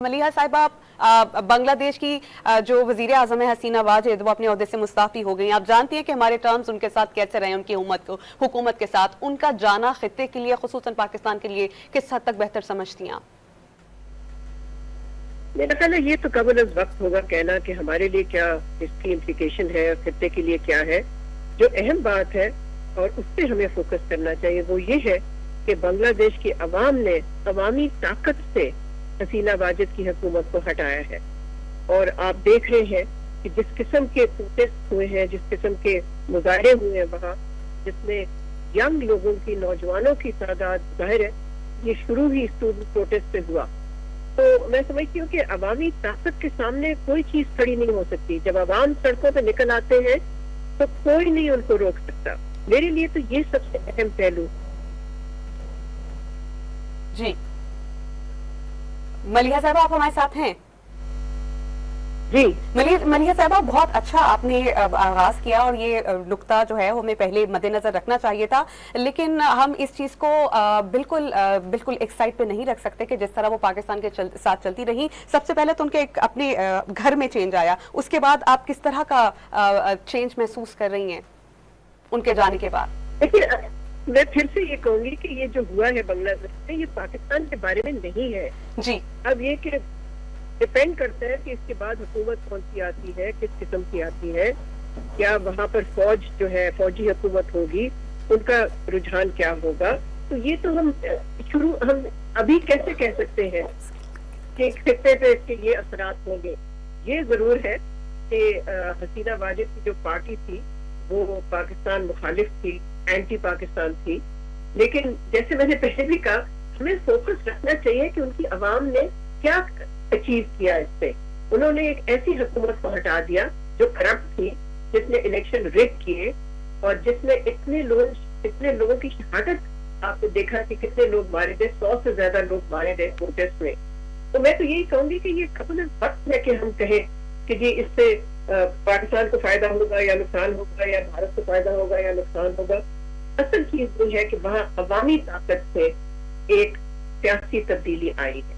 मलिहा साहिबा, बांग्लादेश की जो वजीर आजम है हसीना वाजिद, वो अपने ओहदे से मुस्ताफी हो गई। आप जानती हैं कि हमारे टर्म्स उनके साथ कैसे रहे, उनकी हुकूमत के साथ उनका जाना खित्ते के लिए, खुसूसन पाकिस्तान के लिए किस हद तक बेहतर समझती हैं आप? मेरा ख्याल है ये तो कबल अज़ वक्त होगा कहना कि हमारे लिए क्या इसकी इम्प्लीकेशन है, खित्ते के लिए क्या है। जो अहम बात है और उस पर हमें फोकस करना चाहिए वो ये है कि बांग्लादेश की अवाम ने अवामी ताकत से हसीना वाजिद की हुकूमत को हटाया है। और आप देख रहे हैं कि जिस किस्म के प्रोटेस्ट हुए हैं, जिस किस्म के मुजाहरे हुए हैं वहाँ, जिसमें यंग लोगों की, नौजवानों की तादाद, जाहिर है ये शुरू ही स्टूडेंट प्रोटेस्ट से हुआ। तो मैं समझती हूँ कि अवामी ताकत के सामने कोई चीज खड़ी नहीं हो सकती। जब अवाम सड़कों पर निकल आते हैं तो कोई नहीं उनको रोक सकता। मेरे लिए तो ये सबसे अहम पहलू। जी मलिहा साहबा, आप हमारे साथ हैं? जी मलिहा साहबा, बहुत अच्छा आपने आगाज किया और ये नुक्ता जो है वो हमें पहले मद्देनजर रखना चाहिए था, लेकिन हम इस चीज को बिल्कुल एक साइड पे नहीं रख सकते कि जिस तरह वो पाकिस्तान के साथ चलती रही। सबसे पहले तो उनके अपने घर में चेंज आया, उसके बाद आप किस तरह का चेंज महसूस कर रही हैं उनके जाने के बाद? देखिए, मैं फिर से ये कहूंगी कि ये जो हुआ है बांग्लादेश में, ये पाकिस्तान के बारे में नहीं है जी। अब ये कि डिपेंड करता है कि इसके बाद हुकूमत कौन सी आती है, किस किस्म की आती है, क्या वहाँ पर फौज जो है, फौजी हुकूमत होगी, उनका रुझान क्या होगा। तो ये तो हम अभी कैसे कह सकते हैं कि खित्ते पे इसके ये असरात होंगे। ये जरूर है कि हसीना वाजिद की जो पार्टी थी वो पाकिस्तान मुखालिफ थी, एंटी पाकिस्तान थी, लेकिन जैसे मैंने पहले भी कहा, हमें फोकस रखना चाहिए कि उनकी आवाम ने क्या अचीव किया। इससे उन्होंने एक ऐसी हुकूमत को हटा दिया जो करप्ट थी, जिसने इलेक्शन रिग किए और जिसने इतने लोगों की शहादत, आपने देखा कि कितने लोग मारे गए, 100 से ज्यादा लोग मारे गए प्रोटेस्ट में। तो मैं तो यही कहूंगी कि ये कबल वक्त है कि हम कहें कि जी इससे पाकिस्तान को फायदा होगा या नुकसान होगा, या भारत को फायदा होगा या नुकसान होगा। असल चीज ये है कि वहाँ अवामी ताकत से एक सियासी तब्दीली आई है।